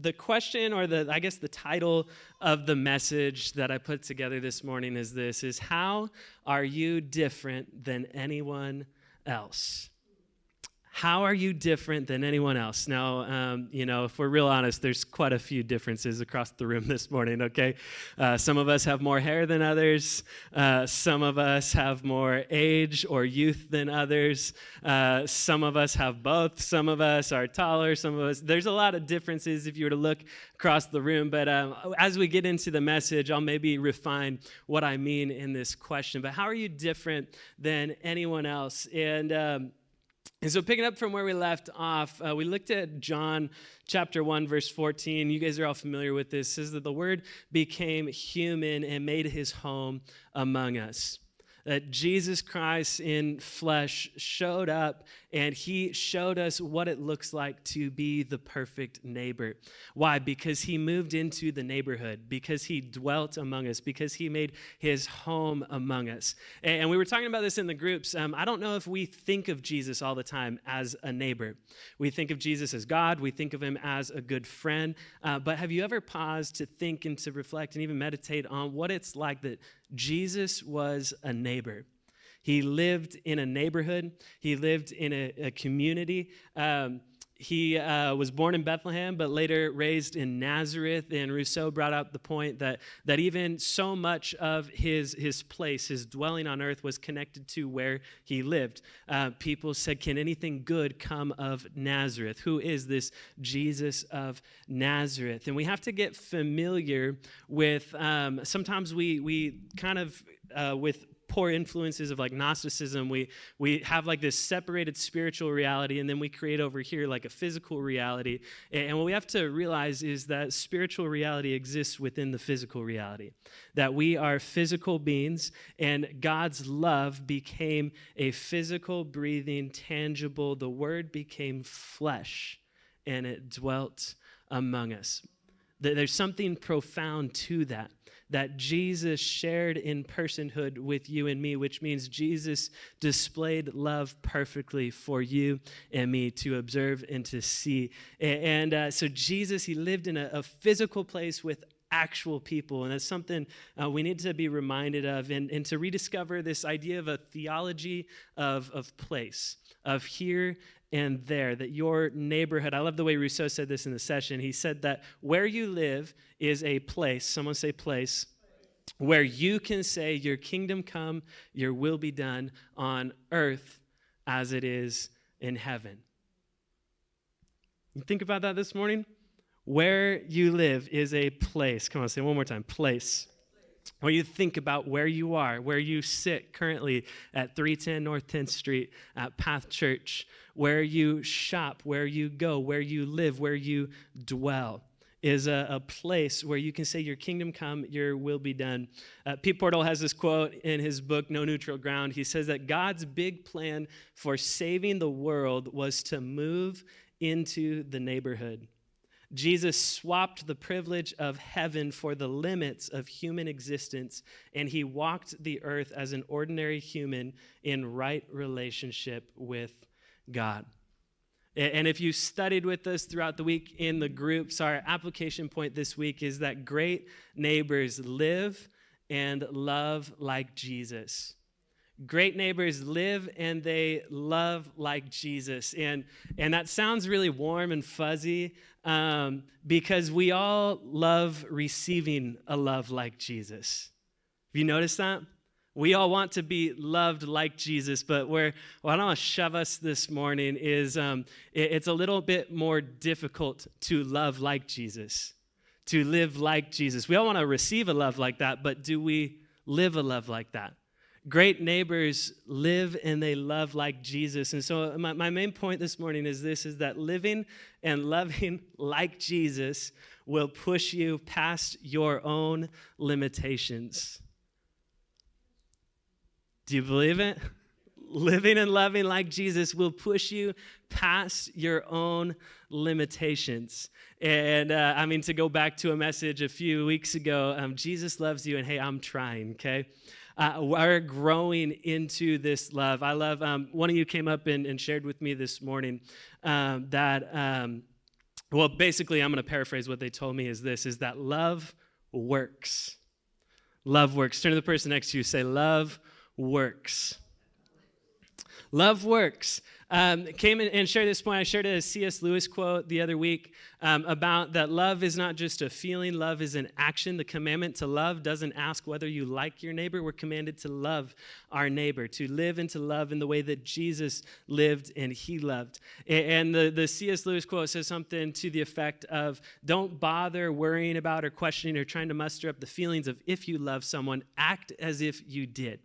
the question, or I guess the title of the message that I put together this morning is how are you different than anyone else? How are you different than anyone else? Now, if we're real honest, there's quite a few differences across the room this morning, okay? Some of us have more hair than others. Some of us have more age or youth than others. Some of us have both. Some of us are taller. Some of us, there's a lot of differences if you were to look across the room. But as we get into the message, I'll maybe refine what I mean in this question. But how are you different than anyone else? And so picking up from where we left off, we looked at John chapter 1, verse 14. You guys are all familiar with this. It says that the Word became human and made his home among us. That Jesus Christ in flesh showed up, and he showed us what it looks like to be the perfect neighbor. Why? Because he moved into the neighborhood, because he dwelt among us, because he made his home among us. And we were talking about this in the groups. I don't know if we think of Jesus all the time as a neighbor. We think of Jesus as God. We think of him as a good friend. But have you ever paused to think and to reflect and even meditate on what it's like that Jesus was a neighbor? He lived in a neighborhood. He lived in a community. He was born in Bethlehem, but later raised in Nazareth. And Rousseau brought out the point that even so much of his place, his dwelling on earth, was connected to where he lived. People said, can anything good come of Nazareth? Who is this Jesus of Nazareth? And we have to get familiar with, sometimes we kind of, with poor influences of like Gnosticism, we have like this separated spiritual reality, and then we create over here like a physical reality. And what we have to realize is that spiritual reality exists within the physical reality, that we are physical beings, and God's love became a physical, breathing, tangible, the Word became flesh, and it dwelt among us. There's something profound to that Jesus shared in personhood with you and me, which means Jesus displayed love perfectly for you and me to observe and to see. And so Jesus, he lived in a physical place with actual people, and that's something we need to be reminded of, and to rediscover this idea of a theology of place, of here and there, that your neighborhood, I love the way Rousseau said this in the session. He said that where you live is a place, someone say place, where you can say, your kingdom come, your will be done on earth as it is in heaven. You think about that this morning? Where you live is a place. Come on, say it one more time. Place. When you think about where you are, where you sit currently at 310 North 10th Street at Path Church, where you shop, where you go, where you live, where you dwell, is a place where you can say, your kingdom come, your will be done. Pete Portal has this quote in his book, No Neutral Ground. He says that God's big plan for saving the world was to move into the neighborhood. Jesus swapped the privilege of heaven for the limits of human existence, and he walked the earth as an ordinary human in right relationship with God. And if you studied with us throughout the week in the groups, our application point this week is that great neighbors live and love like Jesus. Great neighbors live and they love like Jesus. And that sounds really warm and fuzzy because we all love receiving a love like Jesus. Have you noticed that? We all want to be loved like Jesus, but what I want to shove us this morning is it's a little bit more difficult to love like Jesus, to live like Jesus. We all want to receive a love like that, but do we live a love like that? Great neighbors live and they love like Jesus. And so my main point this morning is that living and loving like Jesus will push you past your own limitations. Do you believe it? Living and loving like Jesus will push you past your own limitations. And to go back to a message a few weeks ago, Jesus loves you, and hey, I'm trying, okay? We're growing into this love. I love, one of you came up and shared with me this morning that Well, basically, I'm going to paraphrase what they told me is this, is that love works. Love works. Turn to the person next to you, say, love works. Love works. Came in and shared this point. I shared a C.S. Lewis quote the other week about that love is not just a feeling, love is an action. The commandment to love doesn't ask whether you like your neighbor. We're commanded to love our neighbor, to live and to love in the way that Jesus lived and he loved. And the C.S. Lewis quote says something to the effect of, don't bother worrying about or questioning or trying to muster up the feelings of if you love someone, act as if you did.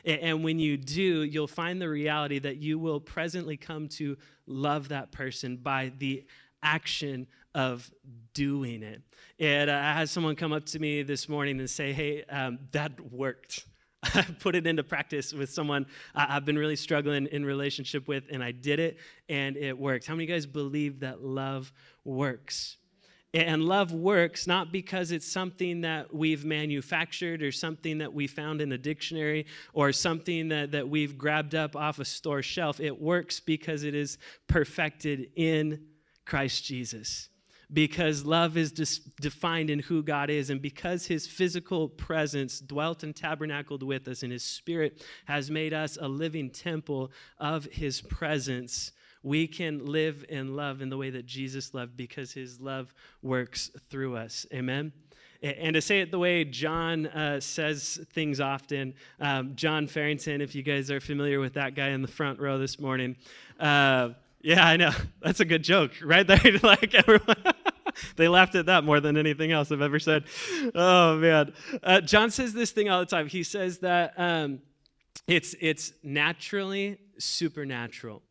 And when you do, you'll find the reality that you will presently come to love that person by the action of doing it. And I had someone come up to me this morning and say, hey, that worked. I put it into practice with someone I've been really struggling in relationship with, and I did it, and it worked. How many of you guys believe that love works? And love works not because it's something that we've manufactured or something that we found in a dictionary or something that we've grabbed up off a store shelf. It works because it is perfected in Christ Jesus. Because love is defined in who God is, and because his physical presence dwelt and tabernacled with us, and his spirit has made us a living temple of his presence, we can live and love in the way that Jesus loved because his love works through us. Amen? And to say it the way John says things often, John Farrington, if you guys are familiar with that guy in the front row this morning. Yeah, I know. That's a good joke, right there. Like everyone, they laughed at that more than anything else I've ever said. Oh, man. John says this thing all the time. He says that it's naturally supernatural.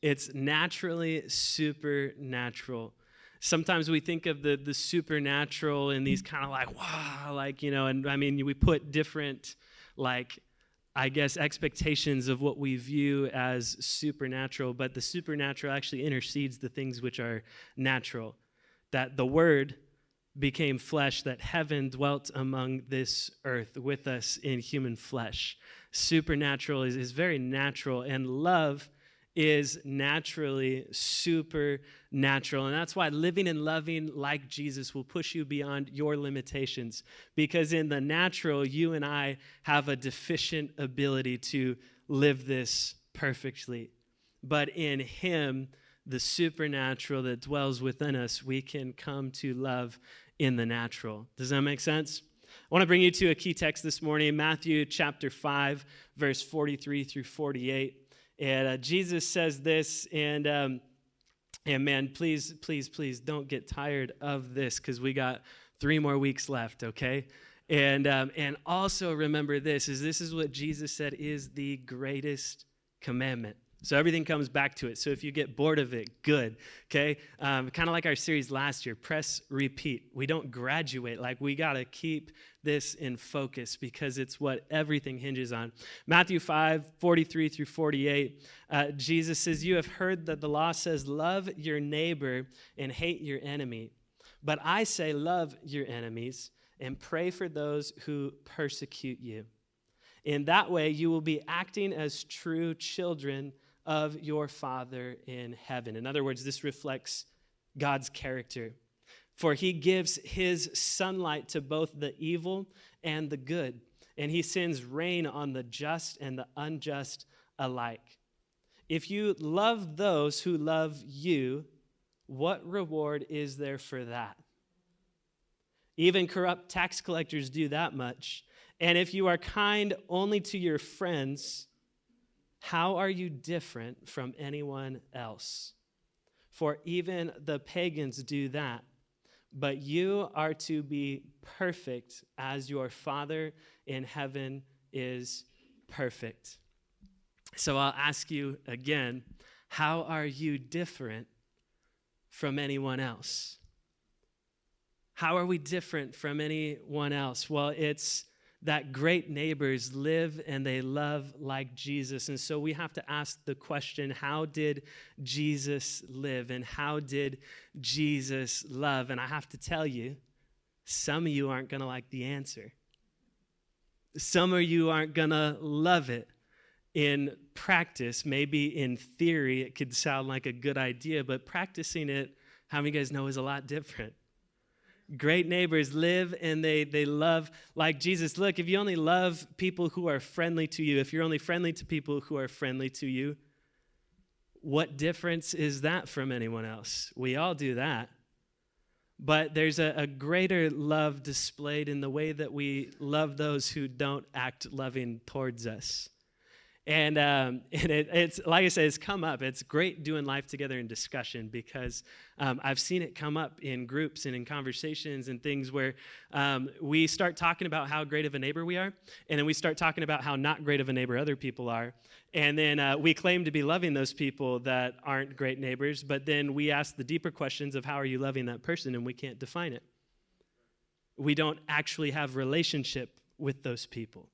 It's naturally supernatural. Sometimes we think of the supernatural in these kind of like, wow, like, you know, and I mean, we put different, like, I guess, expectations of what we view as supernatural, but the supernatural actually intercedes the things which are natural. That the Word became flesh, that heaven dwelt among this earth with us in human flesh. Supernatural is very natural, and love is naturally supernatural. And that's why living and loving like Jesus will push you beyond your limitations. Because in the natural, you and I have a deficient ability to live this perfectly. But in him, the supernatural that dwells within us, we can come to love in the natural. Does that make sense? I want to bring you to a key text this morning, Matthew chapter 5, verse 43 through 48. And Jesus says this, and man, please don't get tired of this because we got 3 more weeks left, okay? And also remember this is what Jesus said is the greatest commandment. So everything comes back to it. So if you get bored of it, good, okay? Kind of like our series last year, press repeat. We don't graduate. Like, we got to keep this in focus because it's what everything hinges on. Matthew 5, 43 through 48, Jesus says, you have heard that the law says, love your neighbor and hate your enemy. But I say, love your enemies and pray for those who persecute you. In that way, you will be acting as true children of your Father in heaven. In other words, this reflects God's character. For he gives his sunlight to both the evil and the good, and he sends rain on the just and the unjust alike. If you love those who love you, what reward is there for that? Even corrupt tax collectors do that much. And if you are kind only to your friends, how are you different from anyone else? For even the pagans do that. But you are to be perfect as your Father in heaven is perfect. So I'll ask you again, how are you different from anyone else? How are we different from anyone else? Well, it's that great neighbors live and they love like Jesus. And so we have to ask the question, how did Jesus live and how did Jesus love? And I have to tell you, some of you aren't going to like the answer. Some of you aren't going to love it. In practice, maybe in theory, it could sound like a good idea, but practicing it How many of you guys know is a lot different? Great neighbors live and they love like Jesus. Look, if you only love people who are friendly to you, if you're only friendly to people who are friendly to you, what difference is that from anyone else? We all do that. But there's a greater love displayed in the way that we love those who don't act loving towards us. And it's like I said, it's come up. It's great doing life together in discussion because I've seen it come up in groups and in conversations and things where we start talking about how great of a neighbor we are, and then we start talking about how not great of a neighbor other people are. And then we claim to be loving those people that aren't great neighbors, but then we ask the deeper questions of how are you loving that person, and we can't define it. We don't actually have relationship with those people.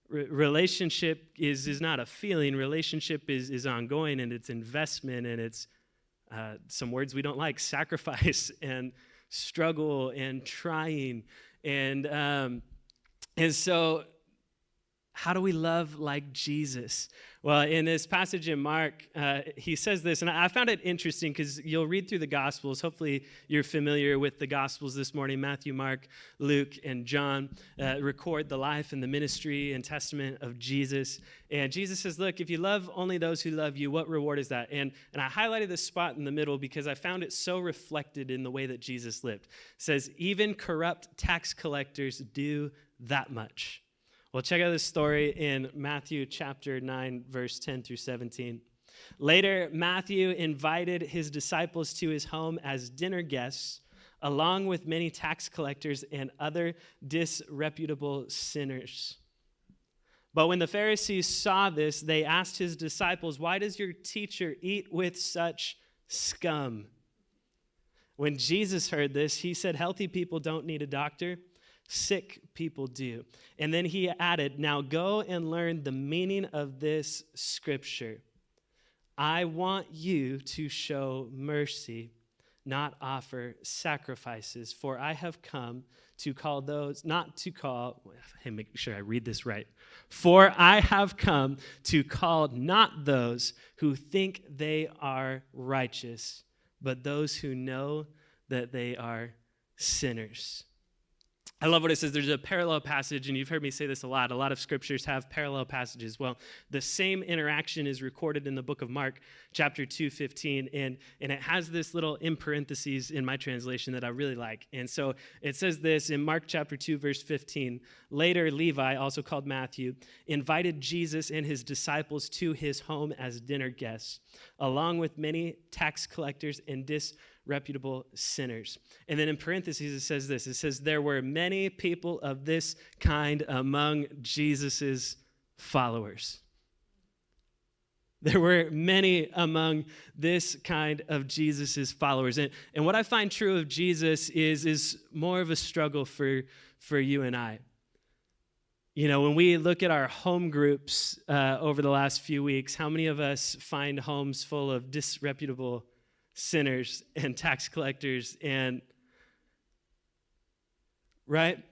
Relationship is not a feeling. Relationship is ongoing, and it's investment, and it's some words we don't like, sacrifice and struggle and trying. And so how do we love like Jesus? Well, in this passage in Mark, he says this, and I found it interesting because you'll read through the Gospels. Hopefully, you're familiar with the Gospels this morning. Matthew, Mark, Luke, and John record the life and the ministry and testament of Jesus. And Jesus says, look, if you love only those who love you, what reward is that? And I highlighted this spot in the middle because I found it so reflected in the way that Jesus lived. It says, even corrupt tax collectors do that much. Well, check out this story in Matthew chapter 9, verse 10 through 17. Later, Matthew invited his disciples to his home as dinner guests, along with many tax collectors and other disreputable sinners. But when the Pharisees saw this, they asked his disciples, why does your teacher eat with such scum? When Jesus heard this, he said, healthy people don't need a doctor. Sick people do. And then he added, now go and learn the meaning of this scripture. I want you to show mercy, not offer sacrifices, for I have come to call those, not to call, hey, make sure I read this right. For I have come to call not those who think they are righteous, but those who know that they are sinners. I love what it says. There's a parallel passage, and you've heard me say this a lot. A lot of scriptures have parallel passages. Well, the same interaction is recorded in the book of Mark, chapter 2:15, and it has this little in parentheses in my translation that I really like. And so it says this in Mark chapter 2, verse 15. Later, Levi, also called Matthew, invited Jesus and his disciples to his home as dinner guests, along with many tax collectors and disreputable sinners. And then in parentheses, it says this. It says, there were many people of this kind among Jesus's followers. There were many among this kind of Jesus's followers. And what I find true of Jesus is more of a struggle for you and I. You know, when we look at our home groups over the last few weeks, how many of us find homes full of disreputable sinners and tax collectors and, right?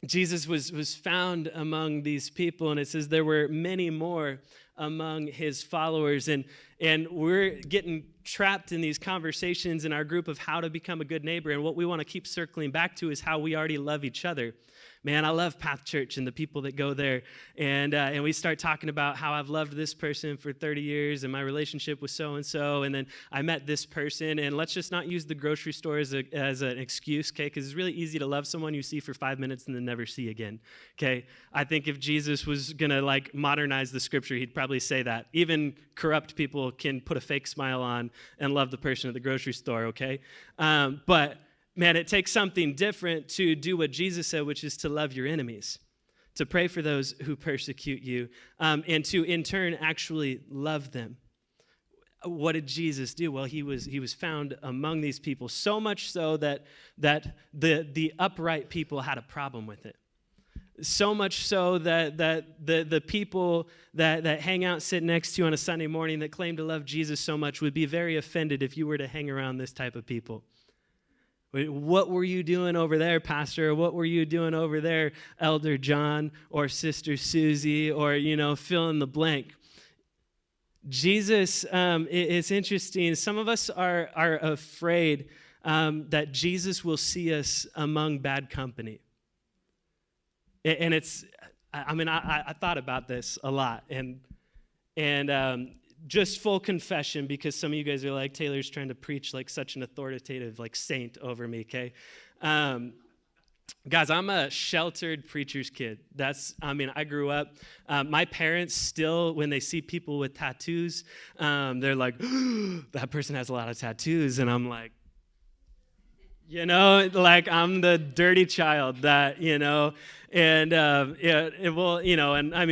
Jesus was found among these people, and it says there were many more among his followers, and we're getting trapped in these conversations in our group of how to become a good neighbor, and what we want to keep circling back to is how we already love each other. Man, I love Path Church and the people that go there. And we start talking about how I've loved this person for 30 years and my relationship with so-and-so. And then I met this person. And let's just not use the grocery store as an excuse, okay? Because it's really easy to love someone you see for 5 minutes and then never see again, okay? I think if Jesus was going to, modernize the scripture, he'd probably say that. Even corrupt people can put a fake smile on and love the person at the grocery store, okay? But man, it takes something different to do what Jesus said, which is to love your enemies, to pray for those who persecute you, and to, in turn, actually love them. What did Jesus do? Well, he was found among these people, so much so that the upright people had a problem with it. So much so that the people that hang out, sit next to you on a Sunday morning that claim to love Jesus so much would be very offended if you were to hang around this type of people. What were you doing over there, Pastor? What were you doing over there, Elder John or Sister Susie, or, fill in the blank? Jesus, it's interesting. Some of us are afraid that Jesus will see us among bad company. And I thought about this a lot. And just full confession, because some of you guys are like, Taylor's trying to preach like such an authoritative like saint over me, okay? Guys, I'm a sheltered preacher's kid. I grew up, my parents still, when they see people with tattoos, they're like, that person has a lot of tattoos. And I'm like, like I'm the dirty child that, and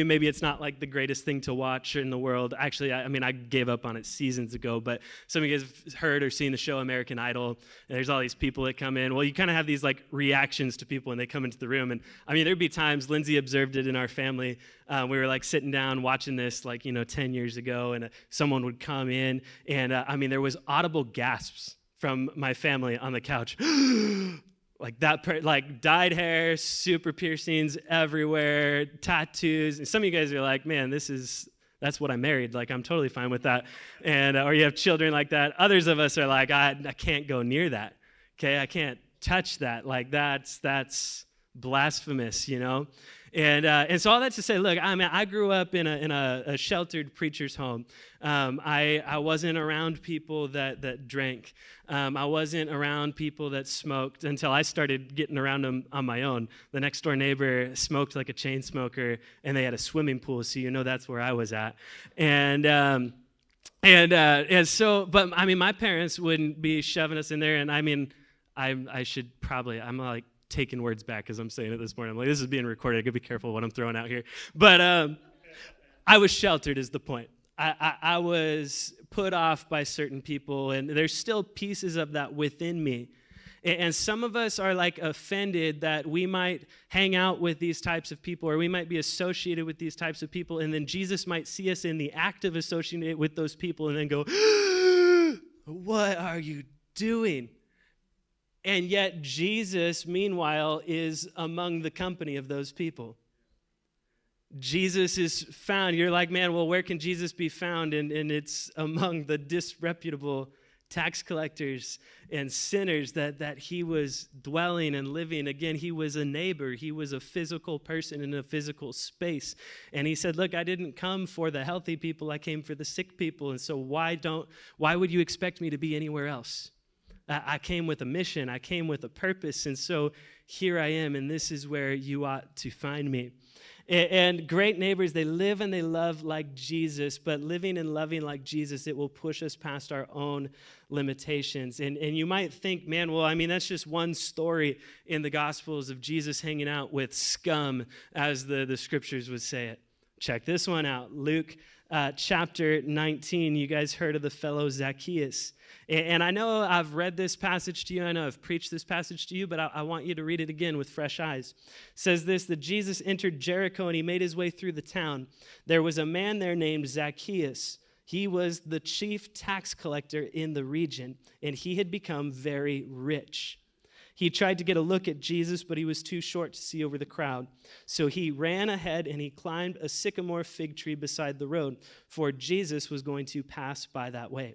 maybe it's not like the greatest thing to watch in the world. Actually, I gave up on it seasons ago, but some of you guys have heard or seen the show American Idol. There's all these people that come in. Well, you kind of have these like reactions to people when they come into the room. And there'd be times, Lindsay observed it in our family. We were like sitting down watching this 10 years ago, and someone would come in, and there was audible gasps from my family on the couch. Like that, like dyed hair, super piercings everywhere, tattoos. And some of you guys are like, man, that's what I married. Like, I'm totally fine with that. And, or you have children like that. Others of us are like, I can't go near that. Okay, I can't touch that. Like, that's blasphemous, And so all that to say, look, I grew up in a sheltered preacher's home. I wasn't around people that drank. I wasn't around people that smoked until I started getting around them on my own. The next door neighbor smoked like a chain smoker, and they had a swimming pool, so that's where I was at. And so, but my parents wouldn't be shoving us in there, and I should probably, I'm like taking words back as I'm saying it this morning. I'm like, this is being recorded. I gotta be careful what I'm throwing out here. But I was sheltered is the point. I was put off by certain people, and there's still pieces of that within me. And some of us are like offended that we might hang out with these types of people, or we might be associated with these types of people, and then Jesus might see us in the act of associating with those people and then go, what are you doing? And yet Jesus, meanwhile, is among the company of those people. Jesus is found. You're like, man, well, where can Jesus be found? And it's among the disreputable tax collectors and sinners that he was dwelling and living. Again, he was a neighbor. He was a physical person in a physical space. And he said, look, I didn't come for the healthy people. I came for the sick people. And so why would you expect me to be anywhere else? I came with a mission. I came with a purpose. And so here I am, and this is where you ought to find me. And great neighbors, they live and they love like Jesus, but living and loving like Jesus, it will push us past our own limitations. And you might think, man, well, that's just one story in the Gospels of Jesus hanging out with scum, as the scriptures would say it. Check this one out. Luke chapter 19, you guys heard of the fellow Zacchaeus. And I know I've read this passage to you. I know I've preached this passage to you, but I want you to read it again with fresh eyes. It says this, that Jesus entered Jericho and he made his way through the town. There was a man there named Zacchaeus. He was the chief tax collector in the region, and he had become very rich. He tried to get a look at Jesus, but he was too short to see over the crowd. So he ran ahead and he climbed a sycamore fig tree beside the road, for Jesus was going to pass by that way.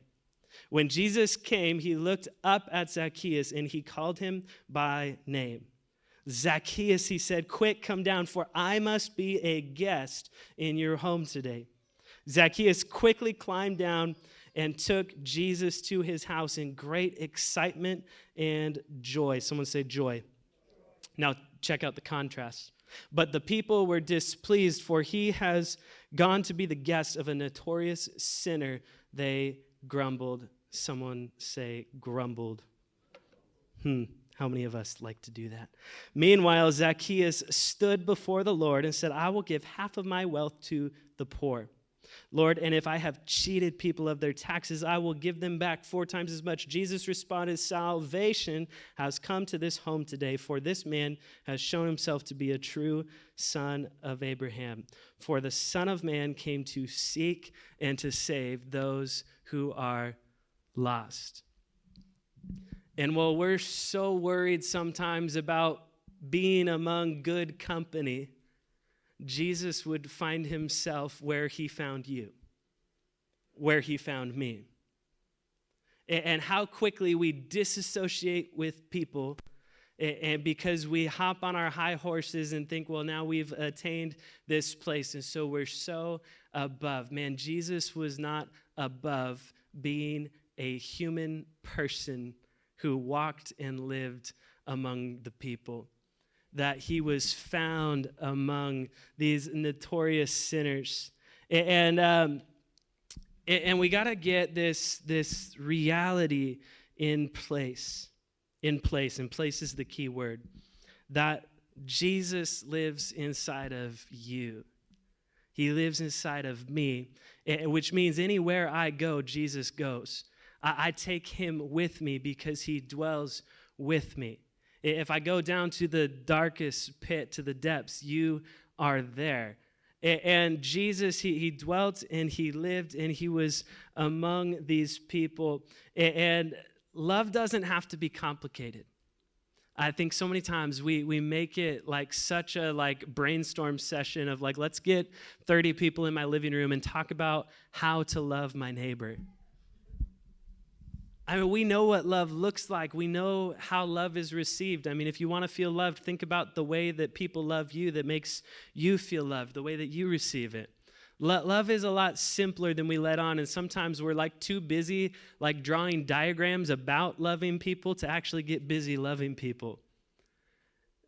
When Jesus came, he looked up at Zacchaeus and he called him by name. Zacchaeus, he said, quick, come down, for I must be a guest in your home today. Zacchaeus quickly climbed down and took Jesus to his house in great excitement and joy. Someone say joy. Now, check out the contrast. But the people were displeased, for he has gone to be the guest of a notorious sinner. They grumbled. Someone say grumbled. How many of us like to do that? Meanwhile, Zacchaeus stood before the Lord and said, I will give half of my wealth to the poor. Lord, and if I have cheated people of their taxes, I will give them back 4 times as much. Jesus responded, salvation has come to this home today, for this man has shown himself to be a true son of Abraham. For the Son of Man came to seek and to save those who are lost. And while we're so worried sometimes about being among good company, Jesus would find himself where he found you. where he found me. And how quickly we disassociate with people, and because we hop on our high horses and think, well, now we've attained this place, and so we're so above. Man, Jesus was not above being a human person who walked and lived among the people, that he was found among these notorious sinners. And we got to get this reality in place. In place. And place is the key word. That Jesus lives inside of you. He lives inside of me, which means anywhere I go, Jesus goes. I take him with me because he dwells with me. If I go down to the darkest pit, to the depths, you are there. And Jesus, he dwelt and he lived and he was among these people. And love doesn't have to be complicated. I think so many times we make it like such a brainstorm session of let's get 30 people in my living room and talk about how to love my neighbor. I mean, we know what love looks like. We know how love is received. I mean, if you want to feel loved, think about the way that people love you that makes you feel loved, the way that you receive it. Love is a lot simpler than we let on, and sometimes we're too busy drawing diagrams about loving people to actually get busy loving people.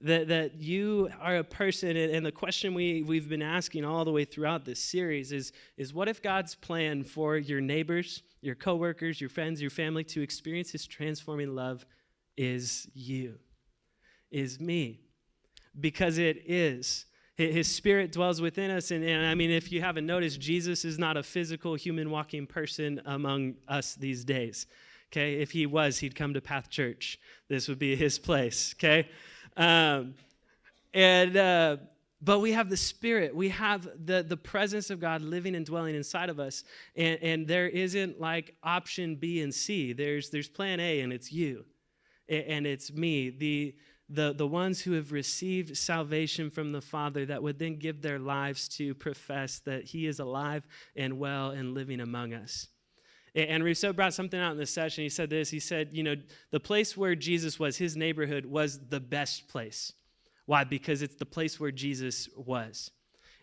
That you are a person, and the question we've been asking all the way throughout this series is what if God's plan for your neighbors, your coworkers, your friends, your family to experience his transforming love is you, is me? Because it is. His Spirit dwells within us, and I mean, if you haven't noticed, Jesus is not a physical human walking person among us these days, okay? If he was, he'd come to Path Church. This would be his place, okay? But we have the Spirit. We have the presence of God living and dwelling inside of us, and there isn't option B and C. There's plan A, and it's you, and it's me, the ones who have received salvation from the Father that would then give their lives to profess that he is alive and well and living among us. And Rousseau brought something out in this session. He said this. He said, the place where Jesus was, his neighborhood, was the best place. Why? Because it's the place where Jesus was.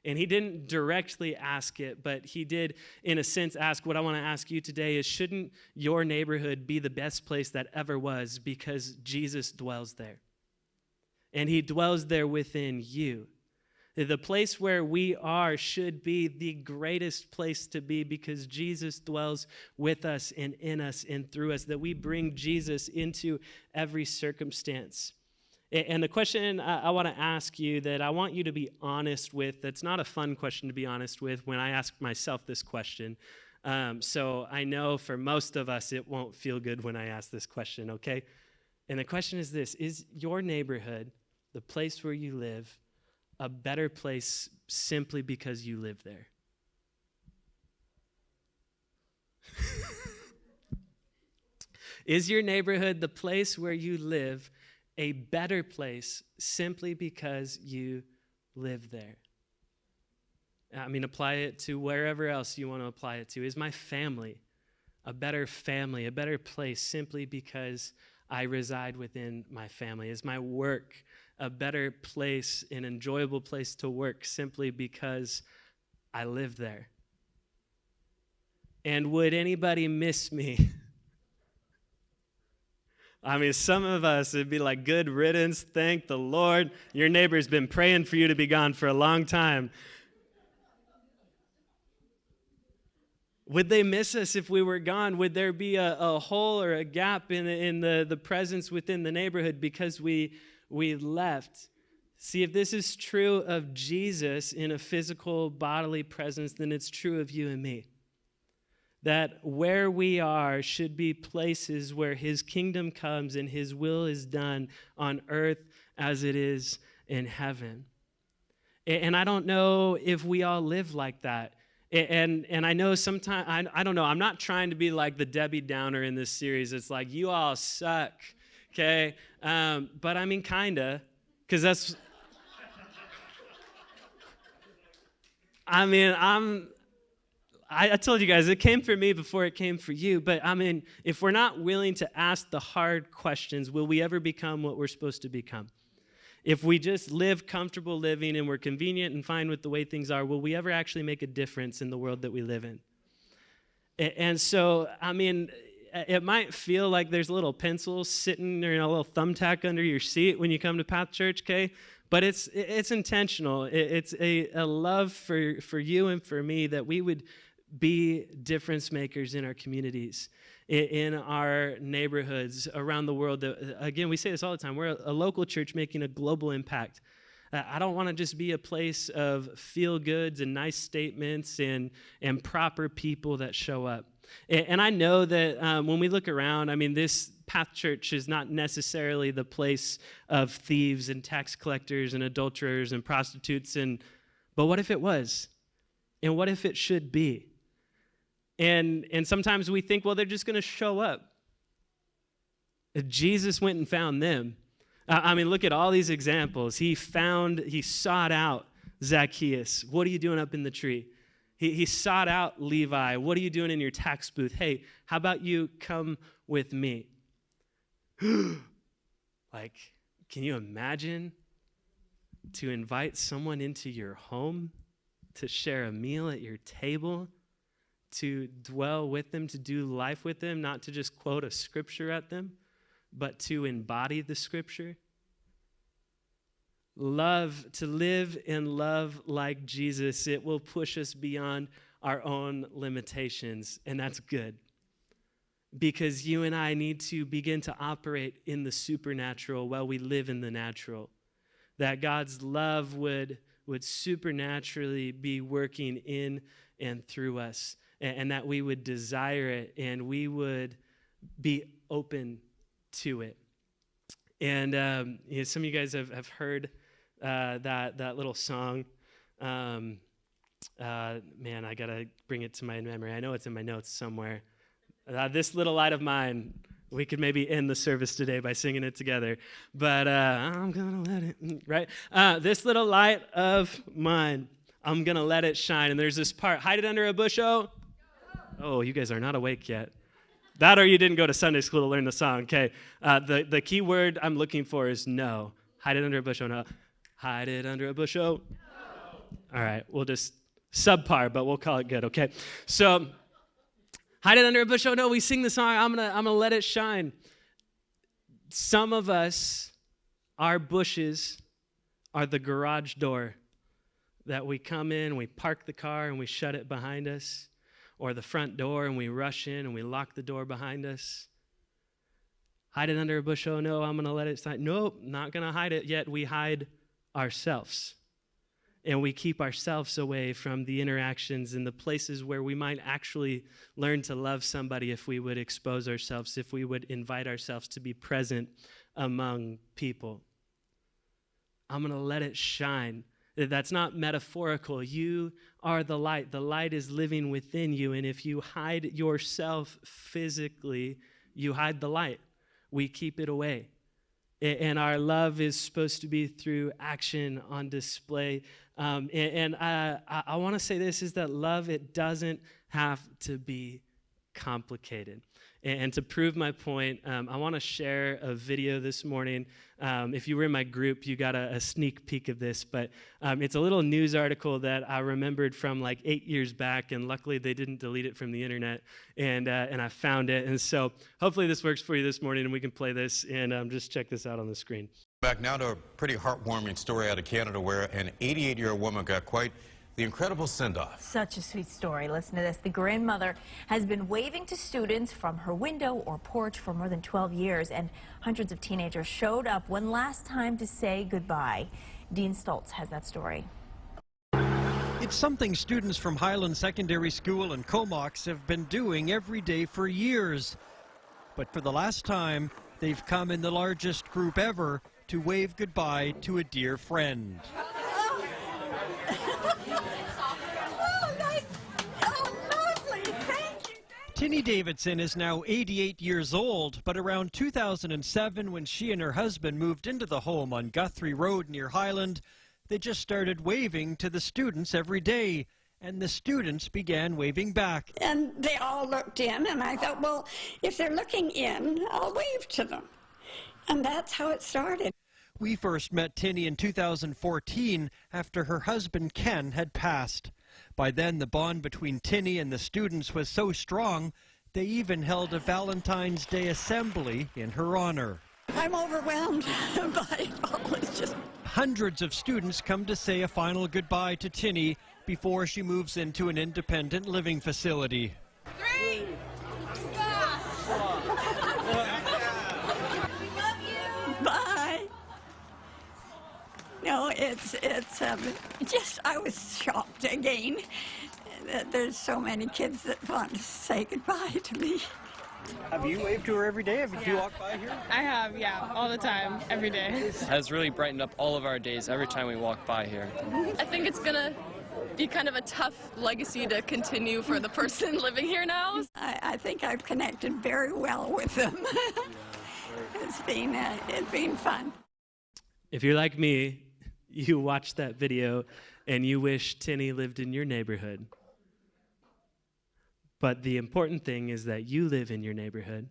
And he didn't directly ask it, but he did, in a sense, ask what I want to ask you today is, shouldn't your neighborhood be the best place that ever was because Jesus dwells there? And he dwells there within you. The place where we are should be the greatest place to be because Jesus dwells with us and in us and through us, that we bring Jesus into every circumstance. And the question I want to ask you, that I want you to be honest with, that's not a fun question to be honest with when I ask myself this question. So I know for most of us it won't feel good when I ask this question, okay? And the question is this: is your neighborhood, the place where you live, a better place simply because you live there? Is your neighborhood, the place where you live, a better place simply because you live there? I mean, apply it to wherever else you want to apply it to. Is my family, a better place simply because I reside within my family? Is my work a better place, an enjoyable place to work simply because I live there? And would anybody miss me? I mean, some of us, it'd be like, good riddance, thank the Lord. Your neighbor's been praying for you to be gone for a long time. Would they miss us if we were gone? Would there be a hole or a gap in the presence within the neighborhood because we left? See, if this is true of Jesus in a physical, bodily presence, then it's true of you and me. That where we are should be places where his kingdom comes and his will is done on earth as it is in heaven. And I don't know if we all live like that. And I know sometimes, I don't know, I'm not trying to be like the Debbie Downer in this series. It's like, you all suck, okay? But I mean, kinda, because that's, I mean, I told you guys, it came for me before it came for you. But I mean, if we're not willing to ask the hard questions, will we ever become what we're supposed to become? If we just live comfortable living and we're convenient and fine with the way things are, will we ever actually make a difference in the world that we live in? And so, I mean, it might feel like there's a little pencil sitting or a little thumbtack under your seat when you come to Path Church, okay? But it's intentional. It's a love for you and for me that we would be difference makers in our communities, in our neighborhoods, around the world. Again, we say this all the time. We're a local church making a global impact. I don't want to just be a place of feel-goods and nice statements and proper people that show up. And I know that when we look around, I mean, this Path Church is not necessarily the place of thieves and tax collectors and adulterers and prostitutes. But what if it was? And what if it should be? And sometimes we think, well, they're just going to show up. Jesus went and found them. I mean, look at all these examples. He sought out Zacchaeus. What are you doing up in the tree? He sought out Levi. What are you doing in your tax booth? Hey, how about you come with me? Like, can you imagine to invite someone into your home, to share a meal at your table, to dwell with them, to do life with them, not to just quote a scripture at them, but to embody the scripture? Love, to live and love like Jesus, it will push us beyond our own limitations, and that's good. Because you and I need to begin to operate in the supernatural while we live in the natural. That God's love would supernaturally be working in and through us, and that we would desire it, and we would be open to it. And some of you guys have heard that little song. Man, I got to bring it to my memory. I know it's in my notes somewhere. This little light of mine. We could maybe end the service today by singing it together. But I'm going to let it, right? This little light of mine, I'm going to let it shine. And there's this part, hide it under a bush, oh. Oh, you guys are not awake yet. That or you didn't go to Sunday school to learn the song. Okay, the key word I'm looking for is no. Hide it under a bush, oh no. Hide it under a bush, oh. No. All right, we'll just subpar, but we'll call it good, okay? So, hide it under a bush, oh no, we sing the song, I'm gonna let it shine. Some of us, our bushes are the garage door that we come in, we park the car and we shut it behind us, or the front door and we rush in and we lock the door behind us. Hide it under a bush, oh no, I'm gonna let it shine. Nope, not gonna hide it yet. We hide ourselves. And we keep ourselves away from the interactions and the places where we might actually learn to love somebody if we would expose ourselves, if we would invite ourselves to be present among people. I'm going to let it shine. That's not metaphorical. You are the light. The light is living within you. And if you hide yourself physically, you hide the light. We keep it away. And our love is supposed to be through action on display. I want to say this is that love, it doesn't have to be complicated. And to prove my point, I want to share a video this morning. If you were in my group, you got a sneak peek of this, but it's a little news article that I remembered from like 8 years back, and luckily they didn't delete it from the internet, and I found it. And so hopefully this works for you this morning, and we can play this, and just check this out on the screen. Back now to a pretty heartwarming story out of Canada where an 88-year-old woman got quite the incredible send-off. Such a sweet story. Listen to this. The grandmother has been waving to students from her window or porch for more than 12 years, and hundreds of teenagers showed up one last time to say goodbye. Dean Stoltz has that story. It's something students from Highland Secondary School in Comox have been doing every day for years. But for the last time, they've come in the largest group ever to wave goodbye to a dear friend. Tinny Davidson is now 88 years old, but around 2007, when she and her husband moved into the home on Guthrie Road near Highland, they just started waving to the students every day, and the students began waving back. And they all looked in, and I thought, well, if they're looking in, I'll wave to them. And that's how it started. We first met Tinny in 2014 after her husband Ken had passed. By then, the bond between Tinny and the students was so strong, they even held a Valentine's Day assembly in her honor. I'm overwhelmed by it all. It's just... Hundreds of students come to say a final goodbye to Tinny before she moves into an independent living facility. 3, 2, 1. Bye. No, it's just, I was shocked again that there's so many kids that want to say goodbye to me. Have you waved to her every day? Have you walked by here? I have, yeah, all the time, every day. It has really brightened up all of our days every time we walk by here. I think it's gonna be kind of a tough legacy to continue for the person living here now. I think I've connected very well with them. It's been fun. If you're like me, you watched that video and you wish Tinny lived in your neighborhood. But the important thing is that you live in your neighborhood.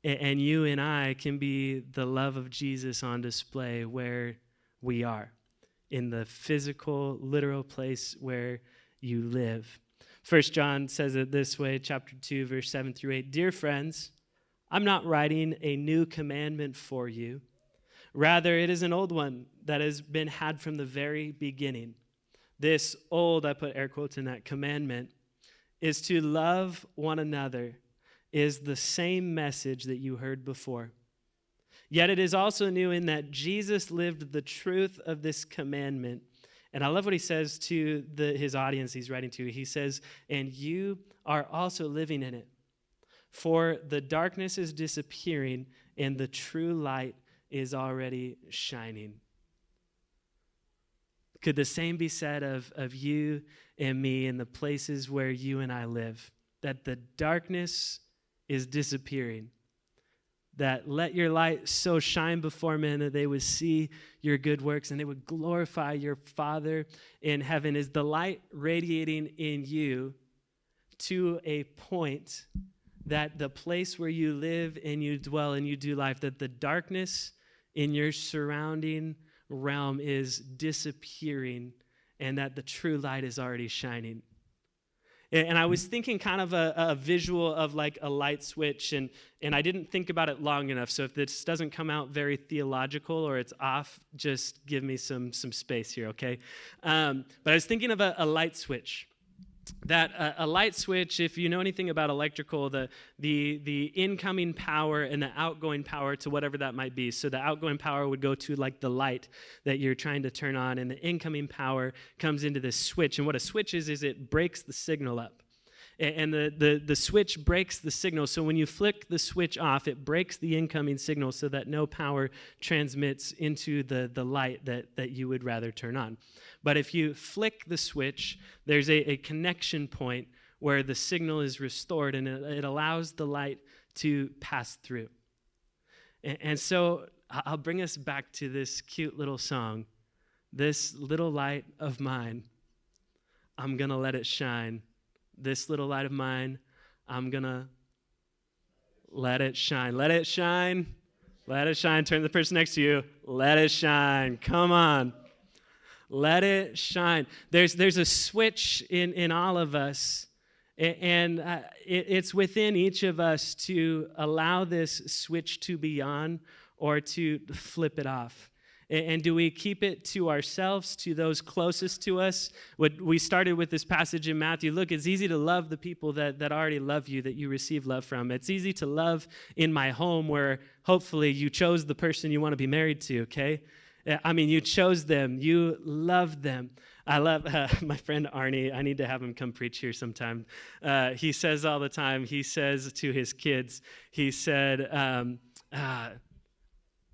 And you and I can be the love of Jesus on display where we are, in the physical, literal place where you live. 1 John says it this way, chapter 2, verse 7 through 8. Dear friends, I'm not writing a new commandment for you. Rather, it is an old one that has been had from the very beginning. This old, I put air quotes in that, commandment is to love one another, is the same message that you heard before. Yet it is also new in that Jesus lived the truth of this commandment. And I love what he says to his audience he's writing to. He says, and you are also living in it. For the darkness is disappearing and the true light is already shining. Could the same be said of you and me in the places where you and I live? That the darkness is disappearing. That let your light so shine before men that they would see your good works and they would glorify your Father in heaven. Is the light radiating in you to a point that the place where you live and you dwell and you do life, that the darkness in your surrounding realm is disappearing and that the true light is already shining? And I was thinking kind of a visual of like a light switch, and I didn't think about it long enough. So if this doesn't come out very theological or it's off, just give me some space here, okay? But I was thinking of a light switch. That a light switch, if you know anything about electrical, the incoming power and the outgoing power to whatever that might be. So the outgoing power would go to like the light that you're trying to turn on, and the incoming power comes into this switch. And what a switch is it breaks the signal up. And the switch breaks the signal. So when you flick the switch off, it breaks the incoming signal so that no power transmits into the light that you would rather turn on. But if you flick the switch, there's a connection point where the signal is restored and it allows the light to pass through. And so I'll bring us back to this cute little song. This little light of mine, I'm going to let it shine. This little light of mine, I'm going to let it shine. Let it shine. Let it shine. Turn to the person next to you. Let it shine. Come on. Let it shine. There's a switch in all of us, and it's within each of us to allow this switch to be on or to flip it off. And do we keep it to ourselves, to those closest to us? What we started with this passage in Matthew. Look, it's easy to love the people that already love you, that you receive love from. It's easy to love in my home where hopefully you chose the person you want to be married to, okay? I mean, you chose them. You loved them. I love my friend Arnie. I need to have him come preach here sometime. He says all the time, he says to his kids, he said,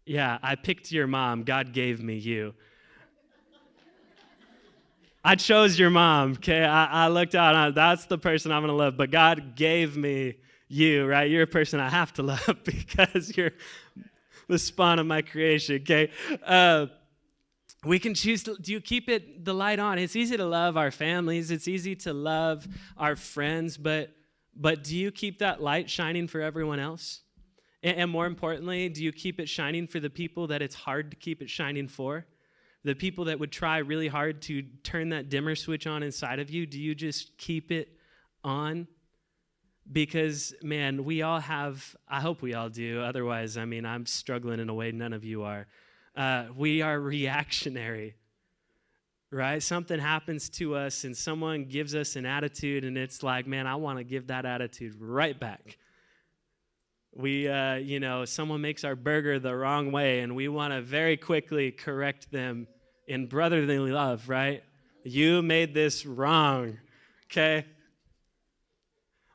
yeah, I picked your mom. God gave me you. I chose your mom, okay? I looked out, that's the person I'm going to love, but God gave me you, right? You're a person I have to love because you're the spawn of my creation, okay? We can choose to, do you keep the light on? It's easy to love our families. It's easy to love our friends, but do you keep that light shining for everyone else? And more importantly, do you keep it shining for the people that it's hard to keep it shining for? The people that would try really hard to turn that dimmer switch on inside of you, do you just keep it on? Because, man, we all have, I hope we all do. Otherwise, I mean, I'm struggling in a way none of you are. We are reactionary, right? Something happens to us and someone gives us an attitude and it's like, man, I want to give that attitude right back. We, someone makes our burger the wrong way and we want to very quickly correct them in brotherly love, right? You made this wrong, okay?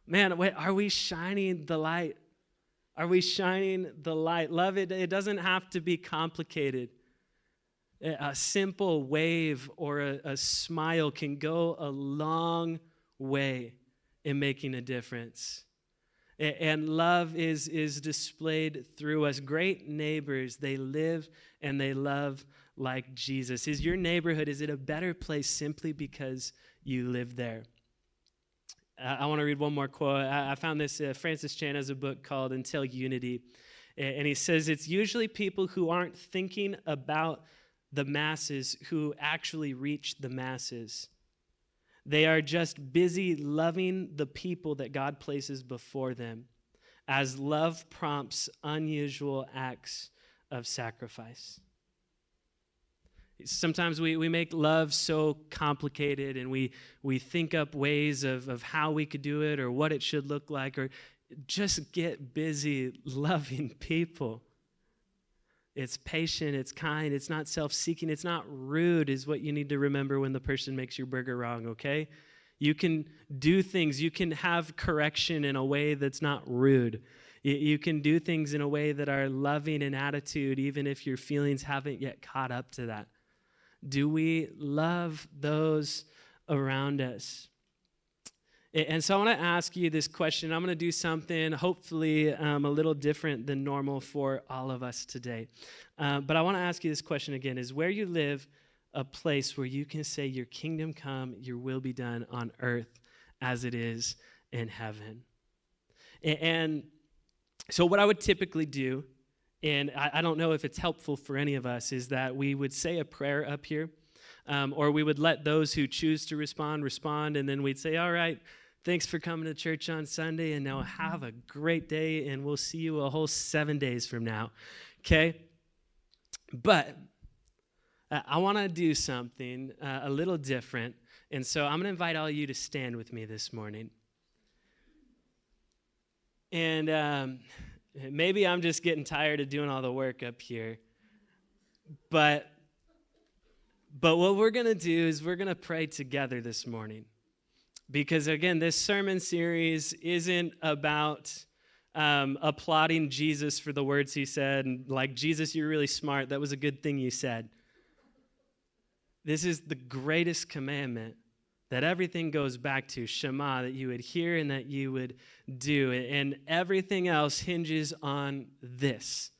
Man, wait, are we shining the light? Are we shining the light? Love, it doesn't have to be complicated. A simple wave or a smile can go a long way in making a difference. And love is displayed through us. Great neighbors, they live and they love like Jesus. Is your neighborhood, is it a better place simply because you live there? I want to read one more quote. I found this, Francis Chan has a book called Until Unity. And he says, it's usually people who aren't thinking about the masses who actually reach the masses. They are just busy loving the people that God places before them as love prompts unusual acts of sacrifice. Sometimes we make love so complicated and we think up ways of how we could do it or what it should look like, or just get busy loving people. It's patient, it's kind, it's not self-seeking, it's not rude is what you need to remember when the person makes your burger wrong, okay? You can do things, you can have correction in a way that's not rude. You can do things in a way that are loving in attitude, even if your feelings haven't yet caught up to that. Do we love those around us? And so I want to ask you this question. I'm going to do something hopefully a little different than normal for all of us today. But I want to ask you this question again. Is where you live a place where you can say, your kingdom come, your will be done on earth as it is in heaven? And so what I would typically do, and I don't know if it's helpful for any of us, is that we would say a prayer up here, or we would let those who choose to respond, and then we'd say, all right, thanks for coming to church on Sunday, and now have a great day, and we'll see you a whole 7 days from now, okay? But I want to do something a little different, and so I'm going to invite all of you to stand with me this morning. And maybe I'm just getting tired of doing all the work up here. But what we're going to do is we're going to pray together this morning. Because, again, this sermon series isn't about applauding Jesus for the words he said. And like, Jesus, you're really smart. That was a good thing you said. This is the greatest commandment that everything goes back to, Shema, that you would hear and that you would do. And everything else hinges on this.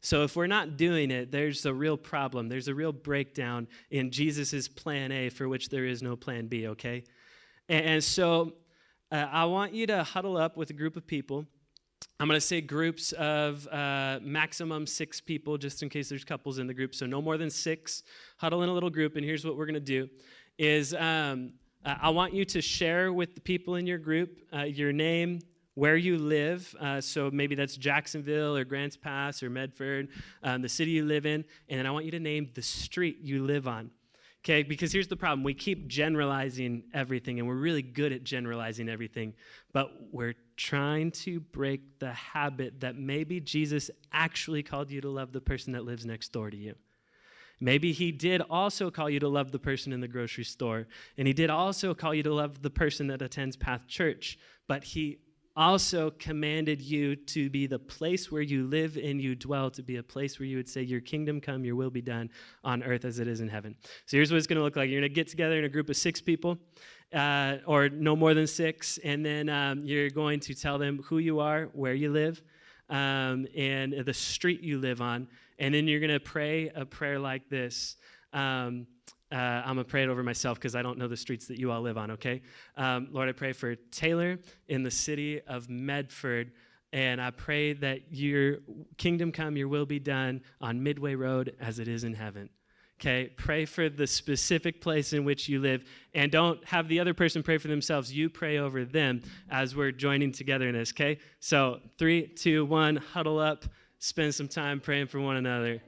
So if we're not doing it, there's a real problem. There's a real breakdown in Jesus' plan A for which there is no plan B, okay? And so I want you to huddle up with a group of people. I'm going to say groups of maximum 6 people, just in case there's couples in the group. So no more than 6. Huddle in a little group, and here's what we're going to do is I want you to share with the people in your group your name, where you live. So maybe that's Jacksonville or Grants Pass or Medford, the city you live in. And then I want you to name the street you live on. Okay, because here's the problem. We keep generalizing everything, and we're really good at generalizing everything. But we're trying to break the habit that maybe Jesus actually called you to love the person that lives next door to you. Maybe he did also call you to love the person in the grocery store, and he did also call you to love the person that attends Path Church, but he also commanded you to be the place where you live and you dwell, to be a place where you would say, your kingdom come, your will be done on earth as it is in heaven. So here's what it's going to look like. You're going to get together in a group of 6 people, or no more than 6, and then you're going to tell them who you are, where you live, and the street you live on. And then you're going to pray a prayer like this. I'm going to pray it over myself because I don't know the streets that you all live on, okay? Lord, I pray for Taylor in the city of Medford, and I pray that your kingdom come, your will be done on Midway Road as it is in heaven. Okay, pray for the specific place in which you live, and don't have the other person pray for themselves. You pray over them as we're joining together in this, okay? So 3, 2, 1, huddle up, spend some time praying for one another.